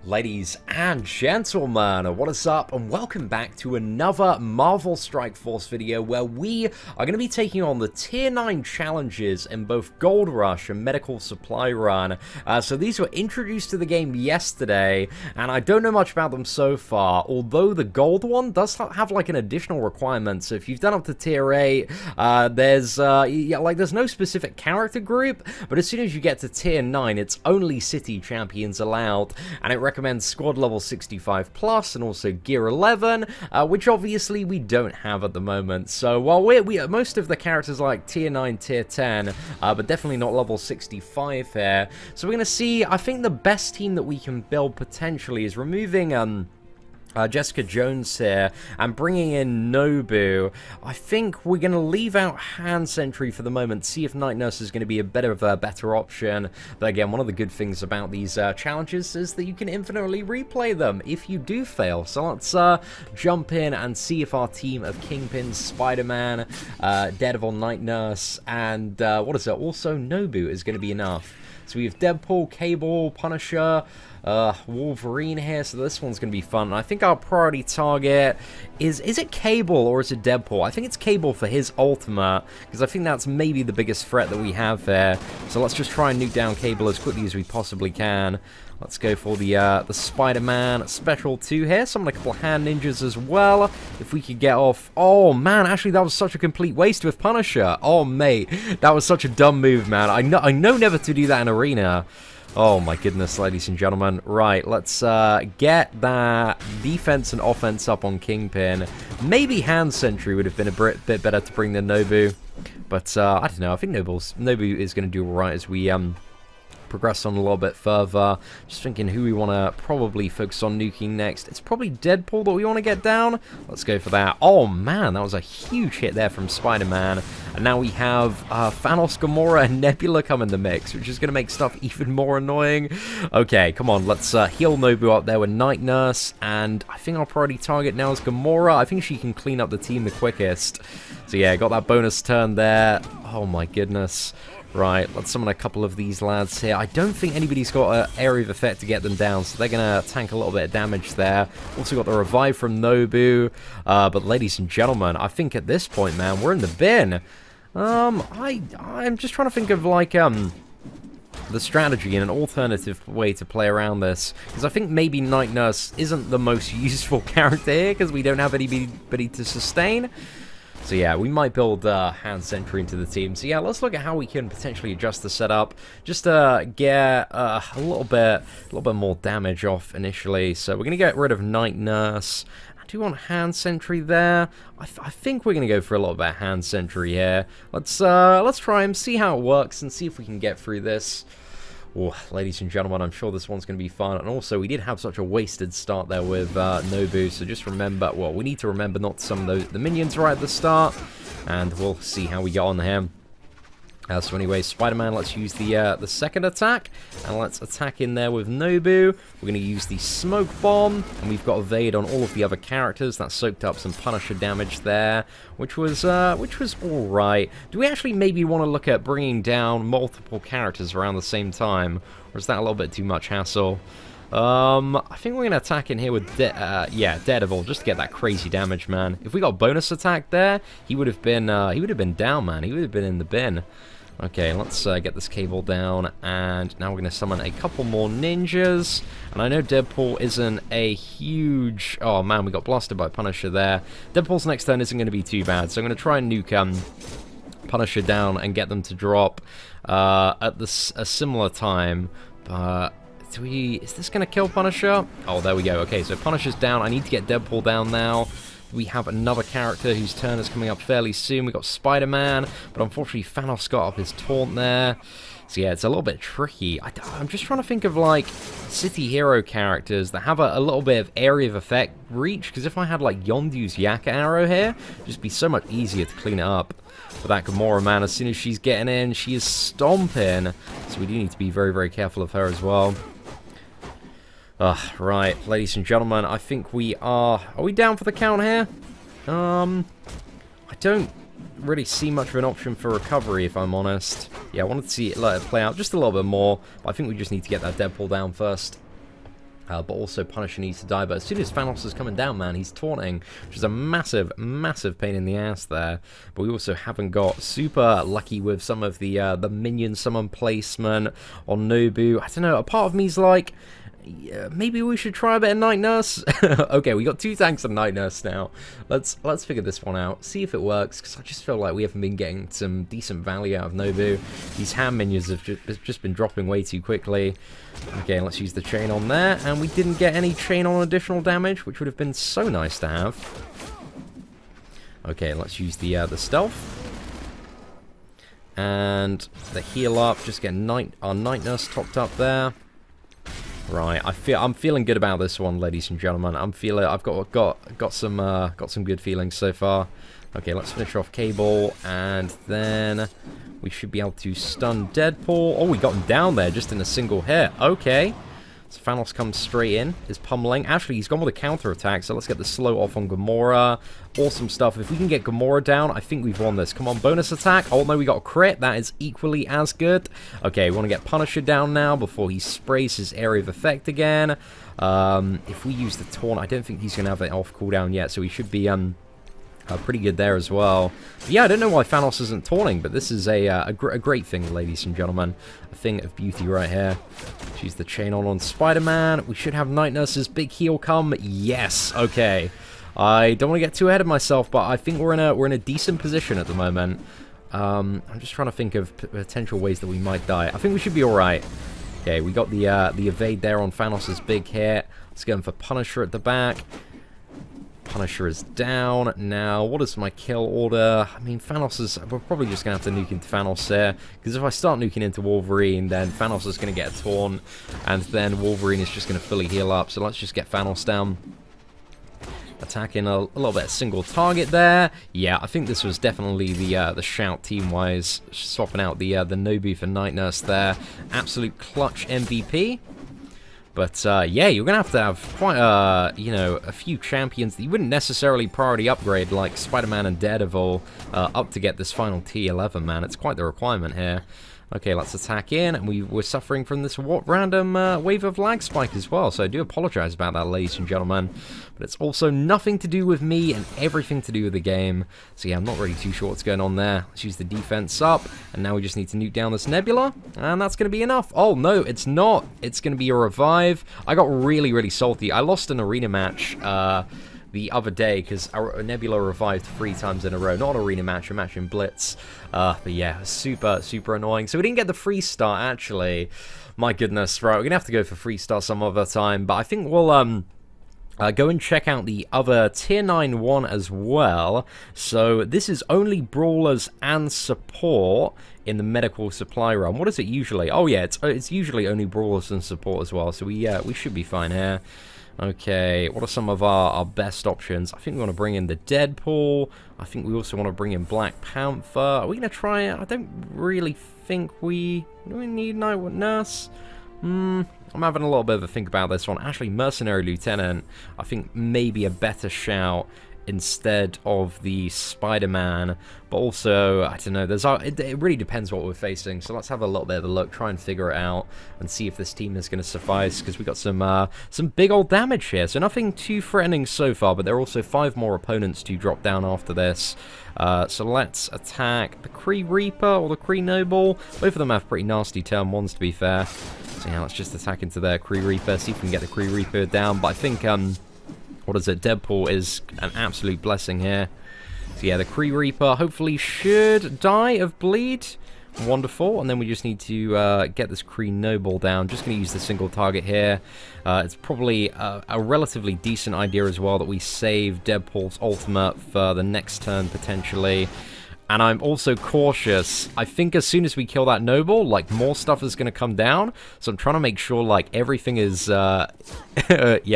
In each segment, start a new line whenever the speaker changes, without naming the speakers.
Ladies and gentlemen, what is up, and welcome back to another Marvel Strike Force video where we are going to be taking on the Tier 9 challenges in both Gold Rush and Medical Supply Run. So these were introduced to the game yesterday, and I don't know much about them so far, although the Gold one does have like an additional requirement. So if you've done up to Tier 8, there's no specific character group, but as soon as you get to Tier 9, it's only City champions allowed, and it recommends squad level 65 plus and also gear 11, which obviously we don't have at the moment. So while we most of the characters are like tier 9, tier 10, but definitely not level 65 here. So we're gonna see. I think the best team that we can build potentially is removing Jessica Jones here and bringing in Nobu. I think we're going to leave out Hand Sentry for the moment, see if Night Nurse is going to be a better option. But again, one of the good things about these challenges is that you can infinitely replay them if you do fail. So let's jump in and see if our team of Kingpin, Spider-Man, Daredevil, Night Nurse, and also Nobu is going to be enough. So we have Deadpool, Cable, Punisher, Wolverine here, so this one's going to be fun. I think our priority target is it Cable or is it Deadpool? I think it's Cable for his ultimate, because I think that's maybe the biggest threat that we have there. So let's just try and nuke down Cable as quickly as we possibly can. Let's go for the Spider-Man Special 2 here. Summon a couple of hand ninjas as well, if we could get off. Oh, man, actually, that was such a complete waste with Punisher. Oh, mate, that was such a dumb move, man. I know never to do that in Arena. Oh, my goodness, ladies and gentlemen. Right, let's get that defense and offense up on Kingpin. Maybe Hand Sentry would have been a bit better to bring than Nobu. But, I don't know, I think Nobu is going to do all right as we progress on a little bit further. Just thinking who we want to probably focus on nuking next. It's probably Deadpool that we want to get down. Let's go for that. Oh man, that was a huge hit there from Spider-Man. And now we have Thanos, Gamora, and Nebula come in the mix, which is going to make stuff even more annoying. Okay, come on, let's heal Nobu up there with Night Nurse. And I think our priority target now is Gamora. I think she can clean up the team the quickest. So yeah, got that bonus turn there. Oh my goodness. Right, let's summon a couple of these lads here. I don't think anybody's got an area of effect to get them down, so they're going to tank a little bit of damage there. Also got the revive from Nobu. But ladies and gentlemen, I think at this point, man, we're in the bin. I'm just trying to think of, like, the strategy and an alternative way to play around this. Because I think maybe Night Nurse isn't the most useful character here, because we don't have anybody to sustain. So yeah, we might build Hand Sentry into the team. So yeah, let's look at how we can potentially adjust the setup, just to get a little bit more damage off initially. So we're gonna get rid of Night Nurse. Do you want Hand Sentry there? I think we're gonna go for a little bit of Hand Sentry here. Let's try him, see how it works, and see if we can get through this. Oh, ladies and gentlemen, I'm sure this one's going to be fun. And also, we did have such a wasted start there with Nobu, so just remember, well, we need to remember not to summon the minions right at the start, and we'll see how we get on him. So anyway, Spider-Man, let's use the second attack, and let's attack in there with Nobu. We're going to use the Smoke Bomb, and we've got Evade on all of the other characters. That soaked up some Punisher damage there, which was alright. Do we actually maybe want to look at bringing down multiple characters around the same time, or is that a little bit too much hassle? I think we're going to attack in here with Daredevil, just to get that crazy damage, man. If we got bonus attack there, he would have been down, man. He would have been in the bin. Okay, let's get this Cable down, and now we're going to summon a couple more ninjas. And I know Deadpool isn't a huge... Oh man, we got blasted by Punisher there. Deadpool's next turn isn't going to be too bad, so I'm going to try and nuke Punisher down and get them to drop at a similar time. But is this going to kill Punisher? Oh, there we go. Okay, so Punisher's down. I need to get Deadpool down now. We have another character whose turn is coming up fairly soon. We got Spider-Man, but unfortunately Thanos got up his taunt there. So yeah, it's a little bit tricky. I'm just trying to think of like city hero characters that have a little bit of area of effect reach, because if I had like Yondu's Yak Arrow here, it'd just be so much easier to clean it up. But that Gamora, man, as soon as she's getting in, she is stomping. So we do need to be very, very careful of her as well. Right, ladies and gentlemen, I think we are we down for the count here? I don't really see much of an option for recovery, if I'm honest. Yeah, I wanted to let it play out just a little bit more, but I think we just need to get that Deadpool down first. But also Punisher needs to die. But as soon as Thanos is coming down, man, he's taunting, which is a massive, massive pain in the ass there. But we also haven't got super lucky with some of the minion summon placement on Nobu. I don't know, a part of me's like, yeah, maybe we should try a bit of Night Nurse. Okay, we got 2 tanks of Night Nurse now. Let's figure this one out, see if it works, because I just feel like we haven't been getting some decent value out of Nobu. These hand minions have just been dropping way too quickly. Okay, let's use the chain on there, and we didn't get any chain on additional damage, which would have been so nice to have. Okay, let's use the stealth. And the heal up, just get our Night Nurse topped up there. Right, I'm feeling good about this one, ladies and gentlemen. I've got some good feelings so far. Okay, let's finish off Cable, and then we should be able to stun Deadpool. Oh, we got him down there just in a single hit. Okay. So Thanos comes straight in, is pummeling. Actually, he's gone with a counter-attack, so let's get the slow off on Gamora. Awesome stuff. If we can get Gamora down, I think we've won this. Come on, bonus attack. Oh, no, we got a crit. That is equally as good. Okay, we want to get Punisher down now before he sprays his area of effect again. If we use the taunt, I don't think he's going to have it off cooldown yet, so he should be pretty good there as well. But yeah, I don't know why Thanos isn't taunting, but this is a great thing, ladies and gentlemen. A thing of beauty right here. Use the chain on Spider-Man. We should have Night Nurse's big heal come. Yes, okay. I don't want to get too ahead of myself, but I think we're in a decent position at the moment. I'm just trying to think of potential ways that we might die. I think we should be all right. Okay, we got the evade there on Thanos's big hit. Let's go for Punisher at the back. Punisher is down. Now, what is my kill order? I mean, Thanos is... We're probably just going to have to nuke into Thanos here. Because if I start nuking into Wolverine, then Thanos is going to get a taunt. And then Wolverine is just going to fully heal up. So let's just get Thanos down. Attacking a little bit single target there. Yeah, I think this was definitely the shout team-wise. Swapping out the Nobu for Night Nurse there. Absolute clutch MVP. But, yeah, you're going to have quite, a few champions that you wouldn't necessarily priority upgrade, like Spider-Man and Daredevil, up to get this final T11, man. It's quite the requirement here. Okay, let's attack in, and we're suffering from this random wave of lag spike as well, so I do apologize about that, ladies and gentlemen. But it's also nothing to do with me and everything to do with the game. So yeah, I'm not really too sure what's going on there. Let's use the defense up, and now we just need to nuke down this Nebula, and that's going to be enough. Oh, no, it's not. It's going to be a revive. I got really, really salty. I lost an arena match, the other day, because Nebula revived 3 times in a row. Not an arena match, a match in Blitz. But yeah, super, super annoying. So we didn't get the free start, actually. My goodness, right, we're going to have to go for free start some other time. But I think we'll go and check out the other Tier 9 one as well. So this is only Brawlers and Support in the medical supply run. What is it usually? Oh yeah, it's usually only Brawlers and Support as well. So we should be fine here. Okay, what are some of our best options? I think we want to bring in the Deadpool. I think we also want to bring in Black Panther. Are we going to try it? I don't really think we... Do we need Night Nurse? I'm having a little bit of a think about this one. Actually, Mercenary Lieutenant, I think maybe a better shout instead of the Spider-Man. But also, I don't know, it really depends what we're facing. So let's have a little bit of a look, try and figure it out, and see if this team is going to suffice, because we got some big old damage here. So nothing too threatening so far, but there are also 5 more opponents to drop down after this. So let's attack the Kree Reaper or the Kree Noble. Both of them have pretty nasty turn 1s, to be fair. So yeah, let's just attack into their Kree Reaper, see if we can get the Kree Reaper down. But I think, what is it? Deadpool is an absolute blessing here. So yeah, the Kree Reaper hopefully should die of bleed. Wonderful. And then we just need to get this Kree Noble down. Just going to use the single target here. It's probably a relatively decent idea as well that we save Deadpool's ultimate for the next turn potentially. And I'm also cautious. I think as soon as we kill that Noble, like, more stuff is going to come down. So I'm trying to make sure, like, everything is, yeah,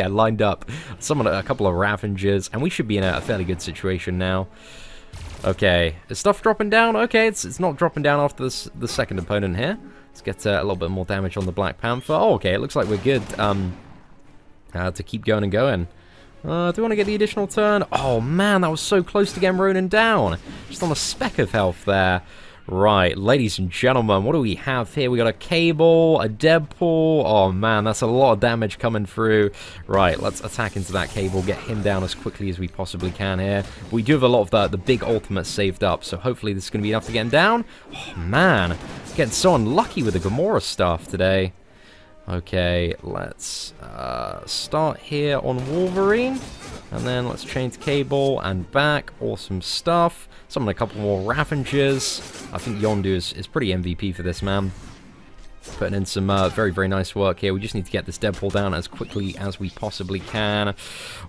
lined up. A couple of Ravengers, and we should be in a fairly good situation now. Okay, is stuff dropping down? Okay, it's not dropping down after the second opponent here. Let's get a little bit more damage on the Black Panther. Oh, okay, it looks like we're good to keep going and going. Do we want to get the additional turn? Oh man, that was so close to getting Ronan down. Just on a speck of health there. Right, ladies and gentlemen, what do we have here? We got a Cable, a Deadpool. Oh man, that's a lot of damage coming through. Right, let's attack into that Cable, get him down as quickly as we possibly can here. We do have a lot of the big ultimates saved up, so hopefully this is going to be enough to get him down. Oh man, getting so unlucky with the Gamora stuff today. Okay, let's start here on Wolverine, and then let's change Cable and back. Awesome stuff. Summon a couple more Ravengers. I think Yondu is pretty MVP for this, man. Putting in some very, very nice work here. We just need to get this Deadpool down as quickly as we possibly can.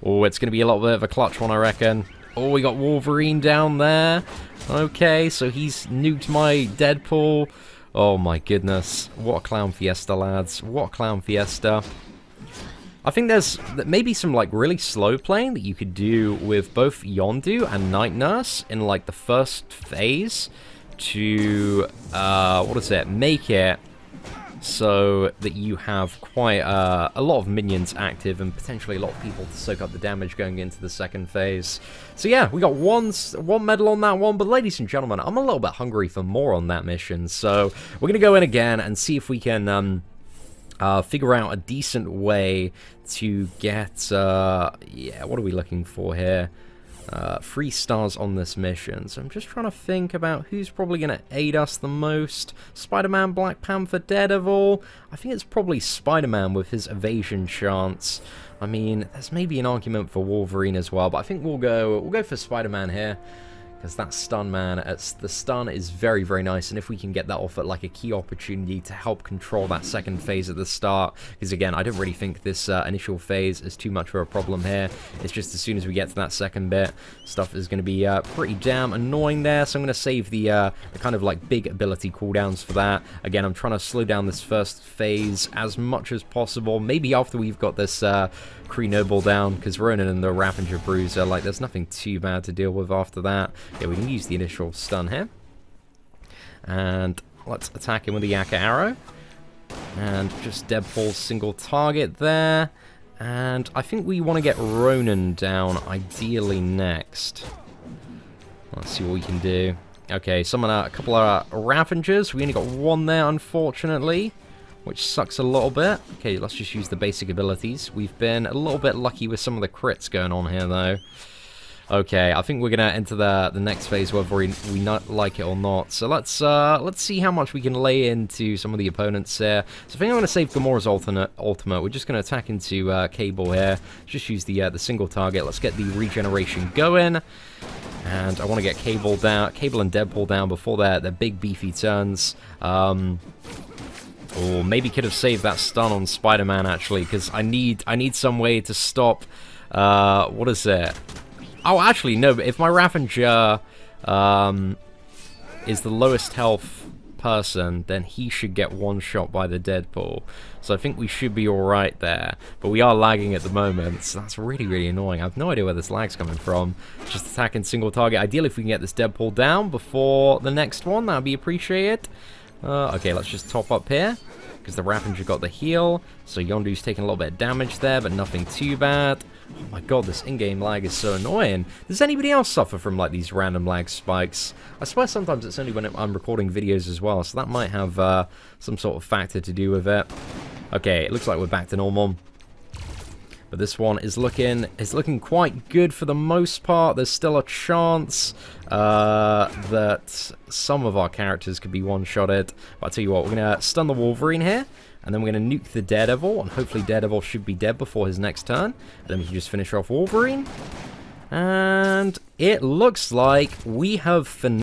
Oh, it's going to be a little bit of a clutch one, I reckon. Oh, we got Wolverine down there. Okay, so he's nuked my Deadpool. Oh my goodness. What a clown fiesta, lads. What a clown fiesta. I think there's maybe some like really slow playing that you could do with both Yondu and Night Nurse in like the first phase to, what is it, make it so that you have quite a lot of minions active and potentially a lot of people to soak up the damage going into the second phase. So yeah, we got one medal on that one, but ladies and gentlemen, I'm a little bit hungry for more on that mission, so we're going to go in again and see if we can figure out a decent way to get, yeah, what are we looking for here? 3 stars on this mission. So I'm just trying to think about who's probably going to aid us the most. Spider-Man, Black Panther, Daredevil. I think it's probably Spider-Man with his evasion chance. I mean, there's maybe an argument for Wolverine as well, but I think we'll go for Spider-Man here. Because that stun, man, the stun is very, very nice. And if we can get that off at like a key opportunity to help control that second phase at the start. Because again, I don't really think this initial phase is too much of a problem here. It's just as soon as we get to that second bit, stuff is going to be pretty damn annoying there. So I'm going to save the kind of like big ability cooldowns for that. Again, I'm trying to slow down this first phase as much as possible. Maybe after we've got this Kree Noble down, because Ronan and the Ravager Bruiser, like, there's nothing too bad to deal with after that. Yeah, we can use the initial stun here. And let's attack him with the Yakka Arrow. And just Deadpool's single target there. And I think we want to get Ronan down, ideally, next. Let's see what we can do. Okay, summon a couple of Ravengers. We only got one there, unfortunately, which sucks a little bit. Okay, let's just use the basic abilities. We've been a little bit lucky with some of the crits going on here, though. Okay, I think we're gonna enter the next phase, whether we not like it or not. So let's see how much we can lay into some of the opponents here. So I think I'm gonna save Gamora's ultimate. We're just gonna attack into Cable here. Just use the single target. Let's get the regeneration going. And I want to get Cable and Deadpool down before their big beefy turns. Or maybe could have saved that stun on Spider-Man, actually, because I need some way to stop, what is it? Oh, actually, no, but if my Ravager is the lowest health person, then he should get one shot by the Deadpool. So I think we should be alright there. But we are lagging at the moment, so that's really, really annoying. I have no idea where this lag's coming from. Just attacking single target. Ideally, if we can get this Deadpool down before the next one, that would be appreciated. Okay, let's just top up here, because the Ravager got the heal. So Yondu's taking a little bit of damage there, but nothing too bad. Oh my god, this in-game lag is so annoying. Does anybody else suffer from like these random lag spikes? I swear sometimes it's only when I'm recording videos as well, so that might have some sort of factor to do with it. Okay, it looks like we're back to normal. But this one is looking quite good for the most part. There's still a chance that some of our characters could be one-shotted. But I'll tell you what, we're going to stun the Wolverine here. And then we're going to nuke the Daredevil. And hopefully Daredevil should be dead before his next turn. And then we can just finish off Wolverine. And it looks like we have finished.